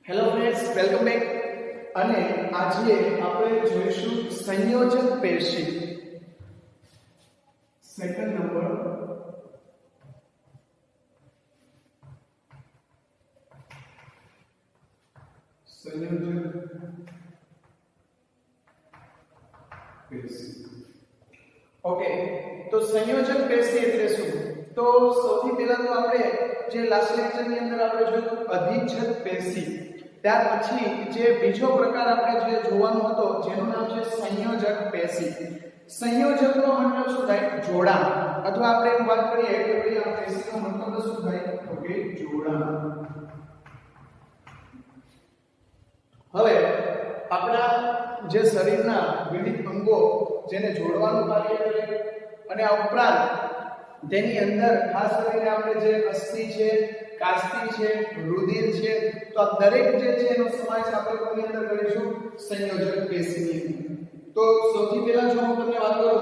Hello friends, welcome back. અને આજે આપણે જોઈશું સંયોજક પેશી. સેકન્ડ નંબર સંયોજક પેશી. ઓકે, તો સંયોજક પેશી એટલે શું? તો સૌથી પહેલા તો આપણે જે લાસ્ટ લેક્ચરની અંદર આપણે જોયું અધિચ્છદ પેશી, ત્યાર પછી જે બીજો પ્રકાર આપણે જે જોવાનો હતો જેનું નામ છે સંયોજક પેશી. સંયોજકનો મતલબ શું થાય? જોડાણ. અથવા આપણે એમ વાત કરીએ કે ભાઈ આ પેશીનો મતલબ શું થાય? તો કે જોડાણ. હવે આપણા જે શરીરના વિવિધ અંગો જેને જોડવાનું કાર્ય કરે અને આ ઉપરાંત તેની અંદર ખાસ કરીને આપણે જે અસ્થિ છે, કાસ્તિ છે, રુધિર છે, તો આ દરેક જે છે એનો સમાવેશ આપણે કોની અંદર કરીશું? સંયોજક પેશીની અંદર. તો સૌથી પહેલા જો હું તમને વાત કરું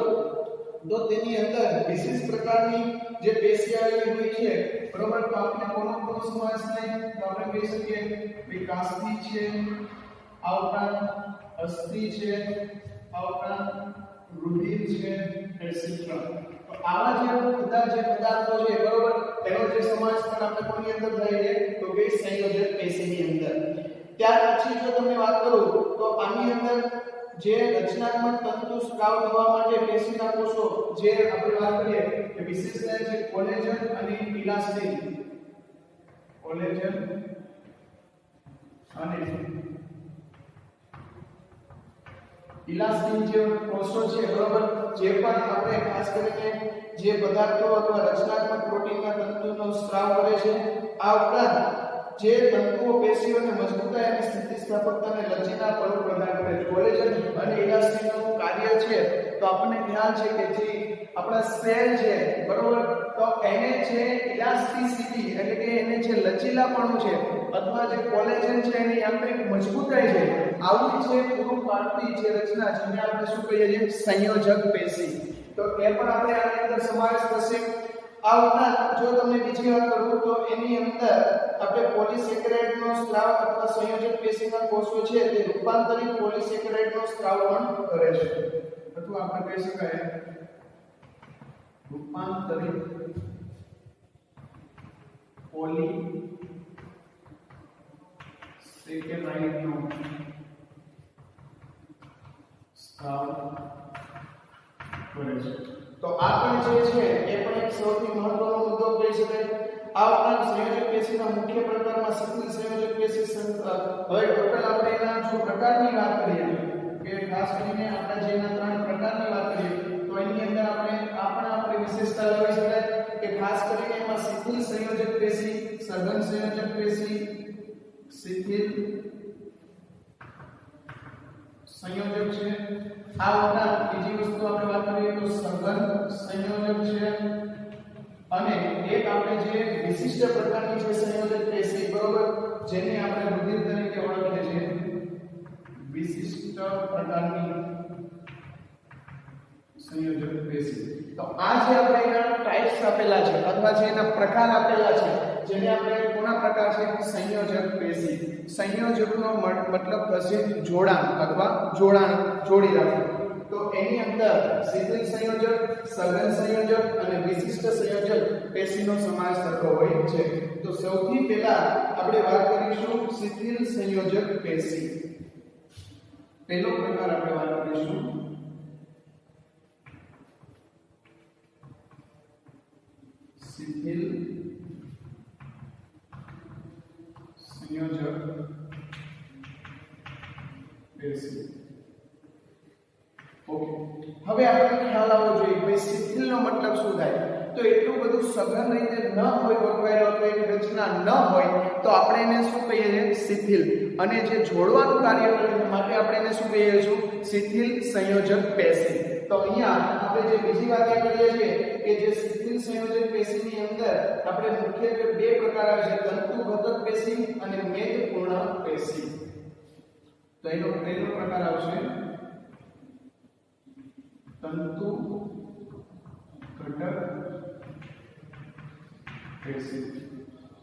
તો તેની અંદર વિશેષ પ્રકારની જે પેશી આવેલી હોય છે, બરોબર, તો આપણે કોનો સમાવેશ થાય? તો આપણે કહી શકીએ કે કાસ્તિ છે, આ ઉપરાંત અસ્થિ છે, આ ઉપરાંત રુધિર છે, એટસેટ્રા. તો આવા જે બધા જે પદાર્થો છે, બરોબર, તેનો જે સમાવેશ પણ આપણે કોની અંદર થાય છે? તો કે સંયોજક પેશીની અંદર. ત્યાર પછી જો તમને વાત કરું તો આની અંદર જે રચનાત્મક તંતુ સ્ત્રાવ થવા માટે પેશીના કોષો જે આપણે વાત કરીએ કે વિશેષતા છે કોલેજન અને ઇલાસ્ટિન. કોલેજન અને ઇલાસ્ટિન જે કોષો છે, બરોબર, જે પણ આપણે ખાસ કરીને જે પદાર્થો અથવા રચનાત્મક પ્રોટીનના તંતુનો સ્ત્રાવ કરે છે, આ ઉપરાંત જે તંતુઓ પેશીઓને મજબૂતાઈ અને સ્થિતિસ્થાપકતાને લચીલા પળો પ્રદાન કરે છે. કોલેજન અને ઇલાસ્ટિનનું કાર્ય છે તો આપણને ખ્યાલ છે કે જે આપણા સેલ છે, બરોબર, તો એને છે ઇલાસ્ટિસિટી એટલે કે એને જે લચીલાપણું છે અથવા જે કોલેજન છે એની યાંત્રિક મજબૂતાઈ છે, આવું છે પૂરું પાડતી જે રચના જેને આપણે શું કહીએ છીએ? સંયોજક પેશી. તો એ પણ આપણે આની અંદર સમાવેશ થશે. આ ઉપરાંત જો તમને બીજી વાત કરું તો એની અંદર આપણે પોલિસેકેરાઇડનો સ્ત્રાવ અથવા સંયોજક પેશીના કોષો છે તે રૂપાંતરિત પોલિસેકેરાઇડનો સ્ત્રાવ પણ કરે છે, અથવા આપણે કહી શકાય રૂપાંતરિત પોલિસેકેરાઇડનો સ્ત્રાવ કરે છે. તો આ પણ જે છે એ પણ એક સૌથી મહત્વનો મુદ્દો કહી શકાય. આ ઉપરાંત સંયોજક પેશીના મુખ્ય પ્રકારમાં શિથિલ સંયોજક પેશી. હવે ટોટલ આપણે એના જો પ્રકારની વાત કરીએ કે ખાસ કરીને આપણે જે એના 3 પ્રકારની વાત કરીએ તો એની અંદર આપણે વિશેષતા લઈ શકાય કે ખાસ કરીને એમાં શિથિલ સંયોજક પેશી, સઘન સંયોજક પેશી, શિથિલ સંયોજક છે. આ ઉપરાંત બીજી વસ્તુ આપણે વાત કરીએ તો સઘન સંયોજક છે. અને એક આપણે જે વિશિષ્ટ પ્રકારની જે સંયોજક પેશી, બરોબર, જેને આપણે રુધિર તરીકે ઓળખીએ છીએ, વિશિષ્ટ પ્રકારની સંયોજક પેશી. તો આ જે આપણે એના ટાઇપ્સ આપેલા છે અથવા જે એના પ્રકાર આપેલા છે જેને આપણે કોના પ્રકાર છે? સંયોજક પેશી. સંયોજકનો મતલબ થશે જોડાણ અથવા જોડી રાખવું. તો એની અંદર શિથિલ સંયોજક, સઘન સંયોજક અને વિશિષ્ટ સંયોજક પેશીનો સમાવેશ થતો હોય છે. તો સૌથી પહેલા આપણે વાત કરીશું શિથિલ સંયોજક પેશી. પહેલો પ્રકાર આપણે વાત કરીશું શિથિલ સંયોજક પેશી. ઓકે, હવે આપણને ખ્યાલ આવવો જોઈએ કે શિથિલનો મતલબ શું થાય? તો એટલું બધું સઘન રીતે ન હોય ગોઠવાયેલો અથવા એની રચના ન હોય તો આપણે એને શું કહીએ છીએ? શિથિલ. અને જે જોડવાનું કાર્ય કરે માટે આપણે એને શું કહીએ છીએ? શિથિલ સંયોજક પેશી. તો અહીંયા આપણે જે બીજી વાત એ કરીએ છીએ કે જે શિથિલ સંયોજક પેશીની અંદર આપણે મુખ્યત્વે 2 પ્રકાર આવે છે, તંતુઘટક પેશી અને મેદપૂર્ણ પેશી. તો એનો પહેલો પ્રકાર આવશે તંતુ ઘટક પેશી.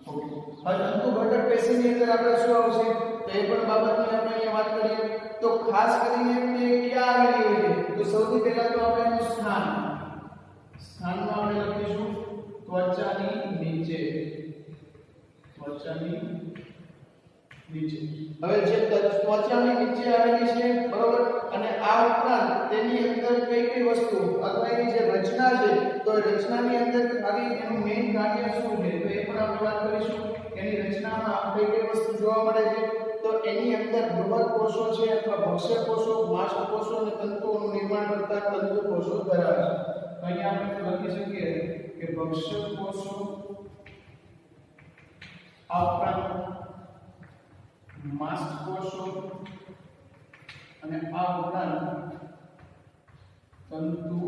હવે તંતુ ઘટક પેશીની અંદર આપણે શું આવશે તો એ પણ બાબતની આપણે અહીંયા વાત કરીએ તો ખાસ કરીને તે ક્યાં આવેલી હોય છે તો સૌથી પહેલા તો આપણે એનું સ્થાનમાં આપણે લખીશું ત્વચાની નીચે હવે જે ત્વચાની નીચે આવેલી છે બરોબર અને આ ઉપરાંત તેની અંદર કઈ કઈ વસ્તુ અથવા એની જે રચના છે તો એ રચનાની અંદર ખાલી એનું મેઇન કાર્ય શું છે તો એ પણ આપણે વાત કરીશું એની રચનામાં કઈ કઈ વસ્તુ જોવા મળે છે તો એની અંદર બૃહદ કોષો છે અથવા ભક્ષક કોષો માસ્ટ કોષો અને તંતુઓનું નિર્માણ કરતા તંતુ કોષો ધરાવે છે અહીંયા આપણે લખી શકીએ કે ભક્ષક કોષો આ ઉપરાંત માસ્ટ કોષો અને આ ઉપરાંત તંતુ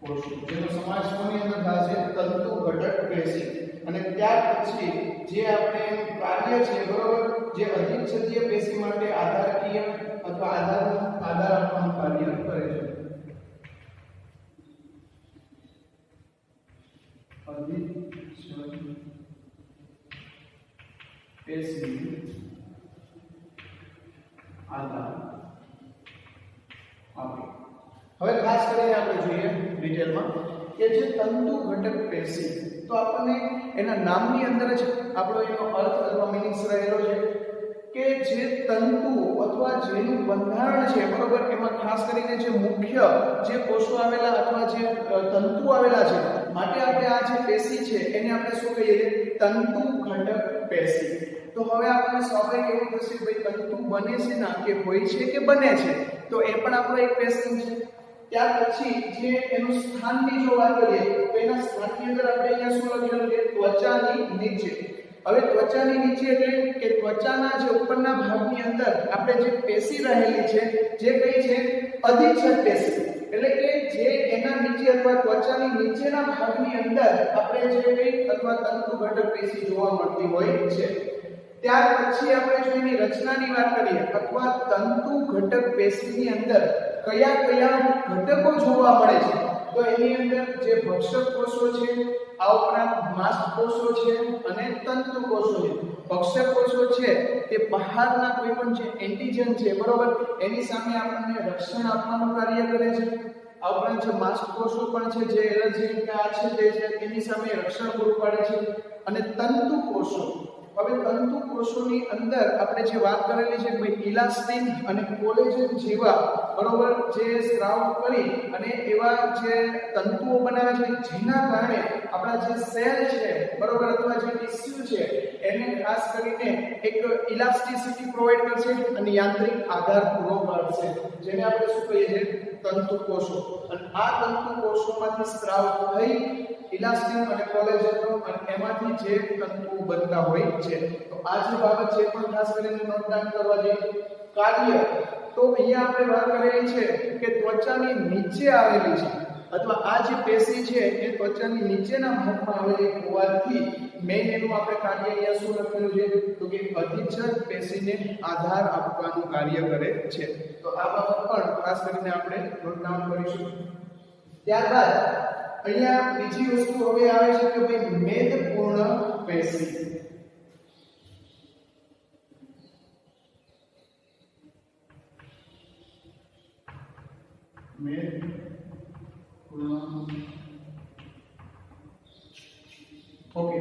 કોષો જેનો સમાવેશ કોની અંદર થશે તંતુ ઘટક પેશી અને ત્યાર પછી જે આપણે કાર્ય છે બરોબર જે અધિચ્છદીય પેશી માટે આધારકીય અથવા આધાર આપવાનું કાર્ય કરે છે અધિચ્છદીય પેશી આધાર આપે હવે ખાસ કરીને આપણે જોઈએ ડિટેલમાં કે જે તંતુ ઘટક પેશી તો આપણને એના નામની અંદર જ આપણો એનો અર્થ અથવા મીનિંગ્સ રહેલો છે કે જે તંતુ અથવા જેનું બંધારણ છે બરોબર એમાં ખાસ કરીને જે મુખ્ય જે કોષો આવેલા અથવા જે તંતુ આવેલા છે માટે આપણે આ જે પેશી છે એને આપણે શું કહીએ તંતુ ઘટક પેશી તો હવે આપણને સ્વાભાવિક એવું થશે કે ભાઈ તંતુ બને છે ના કે હોય છે કે બને છે તો એ પણ આપણો એક પેશી છે ત્યાર પછી જે એનું સ્થાનની જો વાત કરીએ તો એના સ્થાનની અંદર આપણે અહીંયા શું લખેલું છે ત્વચાની નીચે હવે ત્વચાની નીચે એટલે કે ત્વચાના જે ઉપરના ભાગની અંદર આપણે જે પેશી રહેલી છે જે કઈ છે અધિચ્છદ પેશી એટલે કે જે એના નીચે અથવા ત્વચાની નીચેના ભાગની અંદર આપણે જે કઈ અથવા તંતુ ઘટક પેશી જોવા મળતી હોય છે ત્યાર પછી આપણે જો એની રચનાની વાત કરીએ અથવા તંતુ ઘટક પેશીની અંદર કયા કયા ઘટકો જોવા મળે છે તો એની અંદર જે ભક્ષક કોષો છે આ ઉપરાંત માસ્ટ કોષો છે અને તંતુ કોષો છે ભક્ષક કોષો છે તે બહારના કોઈ પણ જે એન્ટીજન છે બરોબર એની સામે આપણને રક્ષણ આપવાનું કાર્ય કરે છે આ ઉપરાંત જે માસ્ટ કોષો પણ છે જે એલર્જી આ છે તે છે એની સામે રક્ષણ પૂરું પાડે છે અને તંતુ કોષો હવે તંતુ કોષોની અંદર આપણે જે વાત કરેલી છે કે ઇલાસ્ટિન અને કોલેજન જેવા બરોબર જે સ્ત્રાવ કરી અને એવા જે તંતુઓ બનાવે છે જેના કારણે આપણા જે સેલ છે બરોબર અથવા જે ટિશ્યુ છે એને ખાસ કરીને એક ઇલાસ્ટિસિટી પ્રોવાઈડ કરશે અને યાંત્રિક આધાર પૂરો પાડશે જેને આપણે શું કહીએ છીએ તંતુ કોષો અને આ તંતુ કોષોમાંથી સ્ત્રાવ થઈ ઇલાસ્ટિન અને કોલેજનનો અને એમાંથી જે તંતુઓ બનતા હોય છે તો આ જે બાબત છે પણ ખાસ કરીને નોટ ડાઉન કરવા જોઈએ કાર્ય તો અહીંયા આપણે વાત કરેલી છે કે ત્વચાની નીચે આવેલી છે અથવા આ જે પેશી છે એ ત્વચાની નીચેના ભાગમાં આવેલી હોવાથી મેઇન એનું આપણે કાર્ય અહીંયા શું લખેલું છે તો કે અધિચ્છદ પેશીને આધાર આપવાનું કાર્ય કરે છે તો આ બાબત પણ ખાસ કરીને આપણે નોટ ડાઉન કરીશું ત્યારબાદ અહીંયા બીજી વસ્તુ હવે આવે છે કે ભાઈ મેદપૂર્ણ પેશી ઓકે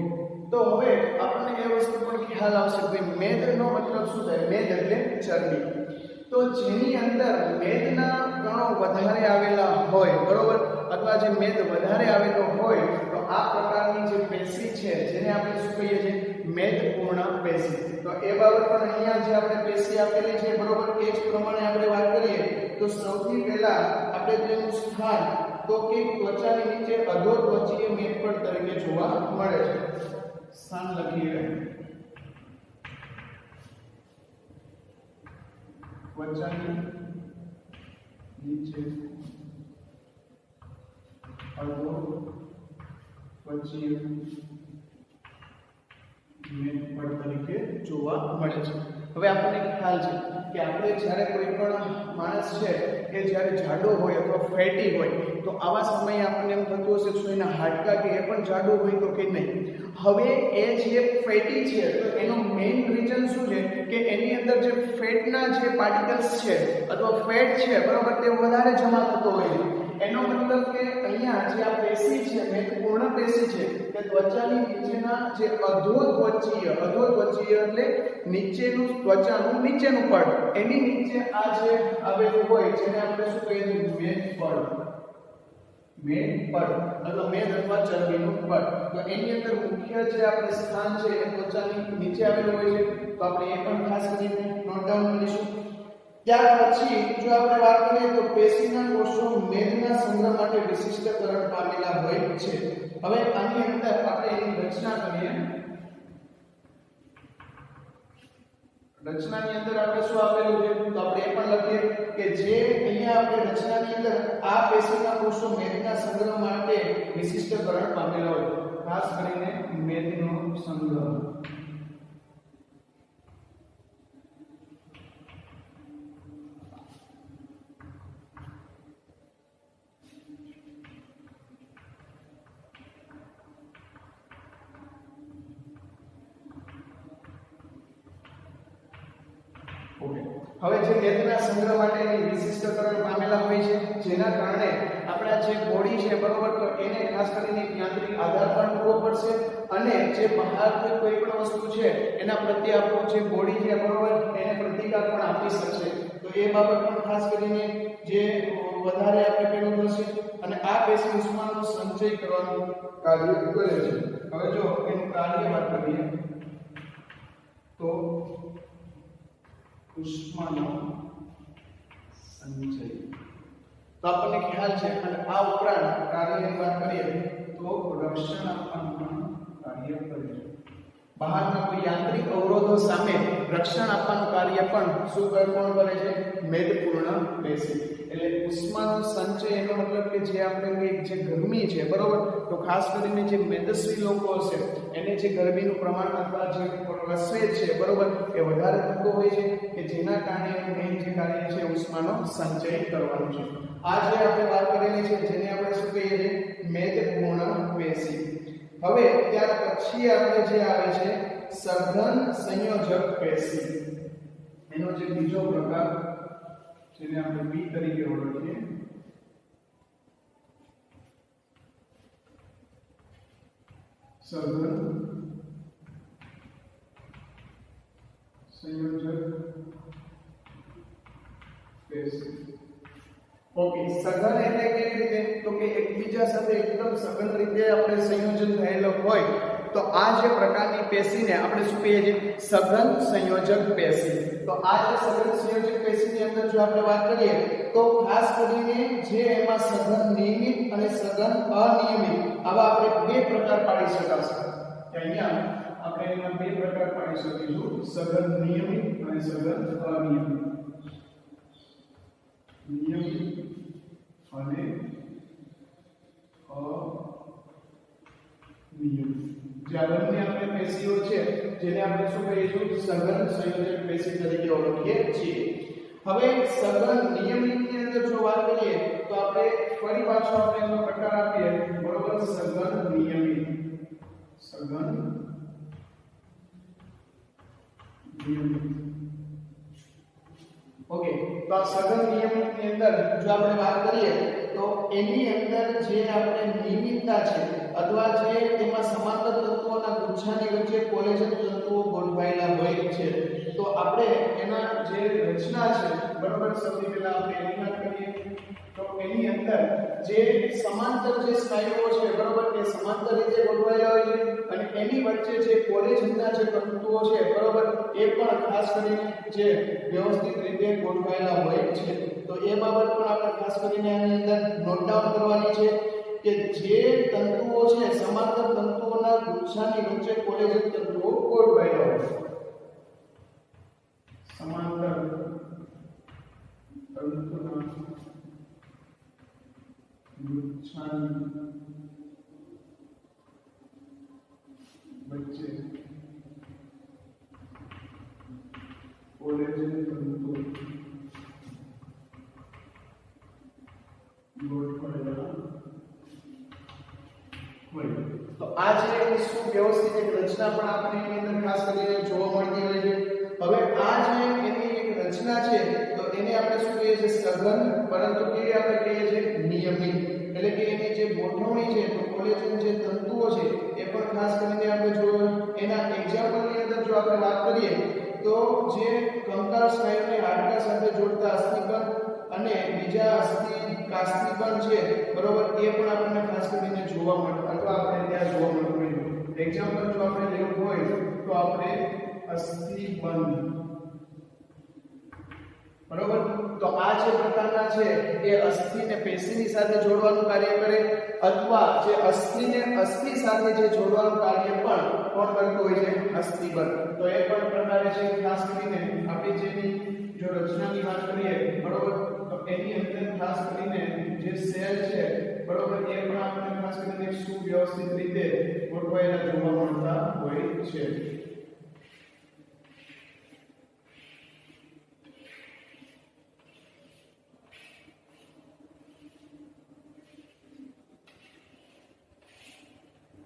તો હવે આપણને એ વસ્તુ પણ ખ્યાલ આવશે કે મેદનો મતલબ શું થાય મેદ એટલે ચરબી તો જેની અંદર મેદના કણો વધારે આવેલા હોય બરોબર અથવા જે મેદ વધારે આવેલો હોય તો આ પ્રકારની જે પેશી છે જેને આપણે શું કહીએ છીએ મેદપૂર્ણ પેશી તો એ બાબત પણ અહીંયા જે આપણે પેશી આપેલી છે બરોબર એ જ પ્રમાણે આપણે વાત કરીએ તો સૌથી પહેલા આપણે તેનું સ્થાન તો કે ત્વચાની નીચે અધોત્વચીય મેદપડ તરીકે જોવા મળે છે સ્થાન લખીએ ત્વચાની નીચે અધોત્વચીય મેદપડ તરીકે જોવા મળે છે હવે આપણને ખ્યાલ છે કે આપણે જ્યારે કોઈ પણ માણસ છે કે જ્યારે જાડો હોય અથવા ફેટી હોય તો આવા સમયે આપણને એમ થતું હશે કે એના હાડકા કે એ પણ જાડો હોય તો કે નહીં હવે એ જે ફેટી છે તો એનો મેઇન રીઝન શું છે કે એની અંદર જે ફેટના જે પાર્ટિકલ્સ છે અથવા ફેટ છે બરોબર તે વધારે જમા થતો હોય છે એનો મતલબ કે અહીંયા જે આ પેશી છે મેદપૂર્ણ પેશી છે તે ત્વચાની નીચેના જે અધોત્વચીય એટલે નીચેનું ત્વચાનું નીચેનું પડ એની નીચે આ જે આવેલું હોય જેને આપણે શું કહીએ છીએ મેદ પડ અથવા મેદ અથવા ચરબીનું પડ તો એની અંદર મુખ્ય જે આપણે સ્થાન છે એ ત્વચાની નીચે આવેલું હોય છે તો આપણે એ પણ ખાસ કરીને નોટ ડાઉન કરીશું ત્યાર પછી જો આપણે વાત કરીએ તો પેશીના કોષો મેદના સંગ્રહ માટે વિશિષ્ટકરણ પામેલા હોય છે હવે આની અંદર આપણે એની રચના કરીએ રચનાની અંદર આપણે શું આપેલું છે તો આપણે એ પણ લખીએ કે જે અહીંયા આપણે રચનાની અંદર આ પેશીના કોષો મેદના સંગ્રહ માટે વિશિષ્ટકરણ પામેલા હોય ખાસ કરીને મેદનો સંગ્રહ હવે જે મેદના સંગ્રહ માટેની વિશિષ્ટકરણ પામેલા હોય છે જેના કારણે આપણા જે બોડી છે બરોબર તો એને ખાસ કરીને યાંત્રિક આધાર પણ પૂરો પડશે અને જે બહારથી કોઈ પણ વસ્તુ છે એના પ્રત્યે આપણું જે બોડી છે બરોબર એને પ્રતિકાર પણ આપી શકશે તો એ બાબત પણ ખાસ કરીને જે વધારે આપણે પેલું થશે અને આ પેશી ઉષ્માનો સંચય કરવાનું કાર્ય કરે છે હવે જો એનું કાર્ય વાત કરીએ તો ઉષ્માનો સંચય તો આપણને ખ્યાલ છે અને આ ઉપરાંત કાર્યની વાત કરીએ તો રક્ષણ આપવાનું કાર્ય કરે છે બહારના કોઈ યાંત્રિક અવરોધો સામે રક્ષણ આપવાનું કાર્ય પણ શું કોણ કરે છે મેદપૂર્ણ પેશી એટલે ઉષ્માનો સંચય એનો મતલબ કે જે આપણે જે ગરમી છે બરોબર તો ખાસ કરીને જે મેદસ્વી લોકો હશે એને જે ગરમીનું પ્રમાણ અથવા જે રસવે છે બરોબર એ વધારે થતો હોય છે કે જેના કારણે એનું મેઇન જે કાર્ય છે ઉષ્માનો સંચય કરવાનું છે આ જે આપણે વાત કરેલી છે જેને આપણે શું કહીએ છીએ મેદપૂર્ણ પેશી હવે ત્યાર પછી આપણે જે આવે છે સઘન સંયોજક પેશી એનો જે બીજો પ્રકાર જેને આપણે બી તરીકે ઓળખીએ સઘન સંયોજક પેશી ઓકે સઘન એટલે કેવી રીતે તો કે એકબીજા સાથે એકદમ સઘન રીતે આપણે સંયોજન થયેલો હોય તો આ જે પ્રકારની પેશીને આપણે શું કહીએ છીએ સઘન સંયોજક પેશી તો આ જે સઘન સંયોજક પેશીની અંદર જો આપણે વાત કરીએ તો ખાસ કરીને જે એમાં સઘન નિયમિત અને સઘન અનિયમિત આવા આપણે બે પ્રકાર પાડી શકાશે કે અહીંયા આપણે એના બે પ્રકાર પાડી શકીશું સઘન નિયમિત અને સઘન અનિયમિત નિયમિત અને અનિયમિત જે આ બંને આપણે પેશીઓ છે જેને આપણે શું કહીશું સઘન સંયોજક પેશી તરીકે ઓળખીએ છીએ હવે સઘન નિયમિતની અંદર જો વાત કરીએ તો આપણે ફરી પાછો આપણે એનો પ્રકાર આપીએ બરોબર સઘન નિયમિત ઓકે તો આ સઘન નિયમિતની અંદર જો આપણે વાત કરીએ તો એની અંદર જે આપણે નિયમિતતા છે અથવા જે તેમાં સમાંતર તત્વોના ગુચ્છાની વચ્ચે કોલેજન તત્વો ગોઠવાયેલા હોય છે તો આપણે એના જે રચના છે બરોબર સૌથી પહેલા આપણે એની વાત કરીએ તો એની અંદર જે સમાંતર જે સ્નાયુઓ છે બરોબર કે સમાંતર રીતે ગોઠવાયેલા હોય છે અને એની વચ્ચે જે કોલેજનના જે તંતુઓ છે બરોબર એ પણ ખાસ કરીને જે વ્યવસ્થિત રીતે ગોઠવાયેલા હોય છે તો એ બાબત પણ આપણે ખાસ કરીને આની અંદર નોટ ડાઉન કરવાની છે કે જે તંતુઓ છે સમાંતર તંતુઓના ગુચ્છાની વચ્ચે કોલેજન તંતુઓ ગોઠવાયેલા હોય સમાંતર તંતુના ગુચ્છાની વચ્ચે કોલેજન તંતુ ગોઠવાયેલા હોય તો આ છે એ સુવ્યવસ્થિત એક રચના પણ આપણે એની અંદર ખાસ કરીને જોવા મળતી હોય છે. હવે આ જે એની એક રચના છે તો એને આપણે શું કહીએ છીએ? સઘન, પરંતુ કેવી આપણે કહીએ છીએ? નિયમિત. એટલે કે એની જે ગોઠવણી છે તો કોલેજન જે તંતુઓ છે એ પણ ખાસ કરીને આપણે જો એના એક્ઝામ્પલની અંદર જો આપણે વાત કરીએ તો જે કંકાલ સ્નાયુને હાડકા સાથે જોડતા અસ્થિબંધ અને બીજા કાસ્તિબંધ છે બરોબર, એ પણ આપણને ખાસ કરીને જોવા મળે અથવા આપણે ત્યાં જોવા મળતું હોય. એક્ઝામ્પલ જો આપણે લેવું હોય તો આપણે અસ્થિબંધ, બરોબર. તો આ જે પ્રકારના છે એ અસ્થિને પેશીની સાથે જોડવાનું કાર્ય કરે અથવા જે અસ્થિને અસ્થિ સાથે જે જોડવાનું કાર્ય પણ કોણ કરતું હોય છે? અસ્થિબંધ. તો એ પણ પ્રકારે છે ખાસ કરીને આપણે જેની જો રચનાની વાત કરીએ બરોબર, તો એની અંદર ખાસ કરીને જે સેલ છે બરોબર, એ પણ આપણને ખાસ કરીને સુવ્યવસ્થિત રીતે ગોઠવાયેલા જોવા મળતા હોય છે.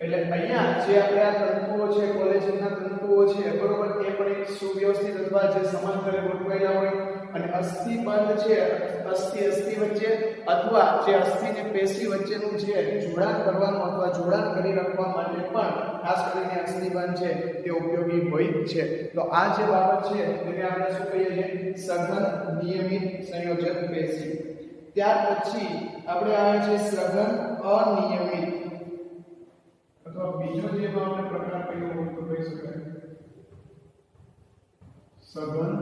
એટલે અહીંયા જે આપણે આ તંતુઓ છે કોલેજનના તંતુઓ છે બરોબર, એ પણ એક સુવ્યવસ્થિત અથવા જે સમાંતરે ગોઠવાયેલા હોય અને અસ્થિબંધ છે અસ્થિ વચ્ચે અથવા જે અસ્થિ ને પેશી વચ્ચેનું જે જોડાણ કરવાનું અથવા જોડાણ કરી રાખવા માટે પણ ખાસ કરીને અસ્થિબંધ છે તે ઉપયોગી હોય છે. તો આ જે બાબત છે તેને આપણે શું કહીએ છીએ? સઘન નિયમિત સંયોજક પેશી. ત્યાર પછી આપણે આવે છે સઘન અનિયમિત અથવા બીજો જે આપણે પ્રકાર કયો હોય તો કહી શકાય સઘન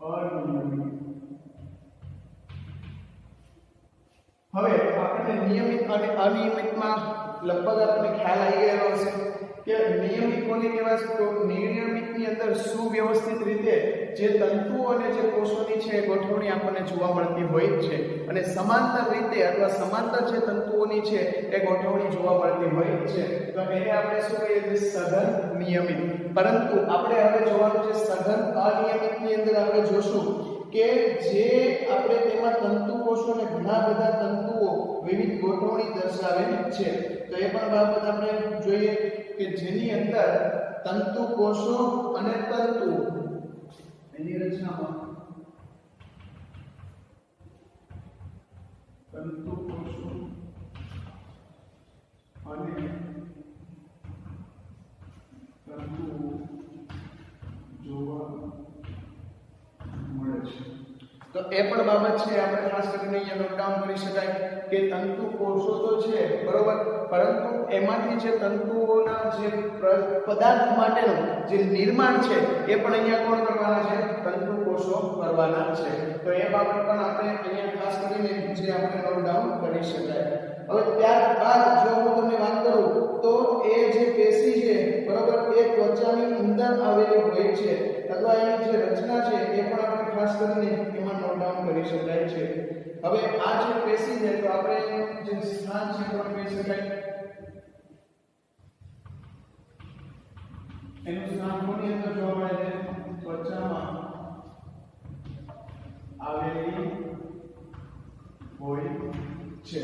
અનિયમિત. હવે આપણે નિયમિત અને અનિયમિતમાં લગભગ આપણને ખ્યાલ આવી ગયો હશે કે નિયમિત કોને કહેવાય? તો નિયમિતની અંદર સુવ્યવસ્થિત રીતે જે તંતુઓ અને જે કોષોની છે ગોઠવણી આપણને જોવા મળતી હોય છે અને સમાંતર રીતે અથવા સમાંતર જે તંતુઓની છે એ ગોઠવણી જોવા મળતી હોય છે. તો એને આપણે શું કહીએ છીએ? સઘન નિયમિત. પરંતુ આપણે હવે જોવાનું છે સઘન અનિયમિતની અંદર આપણે જોશું કે જે આપણે તેમાં તંતુ કોષોને ઘણા બધા તંતુઓ વિવિધ ગોઠવણી દર્શાવે છે. તો એ પણ બાબત આપણે જોઈએ કે જેની અંદર તંતુ કોષો અને તંતુઓ એની રચનામાં તંતુ કોષો અને તંતુઓ જોવા મળે છે. તો એ પણ બાબત છે આપણે ખાસ કરીને અહીંયા નોટ ડાઉન કરી શકાય કે તંતુ કોષો તો છે બરોબર, પરંતુ એમાંથી જે તંતુઓના જે પદાર્થ માટેનું જે નિર્માણ છે એ પણ અહીંયા કોણ કરવાના છે? તંતુ કોષો કરવાના છે. તો એ બાબત પણ આપણે અહીંયા ખાસ કરીને જે આપણે નોટ ડાઉન કરી શકાય. હવે ત્યારબાદ જો હું તમને વાત કરું તો એ જે પેશી છે બરોબર, એ ત્વચાની અંદર આવેલી હોય છે અથવા એની જે રચના છે એ પણ આપણે ખાસ કરીને એમાં નોટ ડાઉન કરી શકાય છે. હવે આ જે પેશી છે તો આપણે જે સ્થાન છે પણ કહી શકાય એનું સ્થાન કોની અંદર જોવા મળે છે? ત્વચામાં આવેલી હોય છે,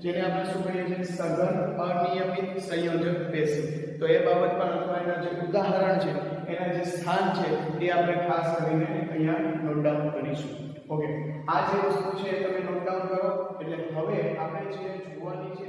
જેને આપણે શું કહીએ છીએ? સઘન અનિયમિત સંયોજક પેશી. તો એ બાબત પણ અથવા એના જે ઉદાહરણ છે એના જે સ્થાન છે એ આપણે ખાસ કરીને અહીંયા નોટ ડાઉન કરીશું. ઓકે, આ જે વસ્તુ છે તમે નોટ ડાઉન કરો એટલે હવે આપણે જે જોવાની છે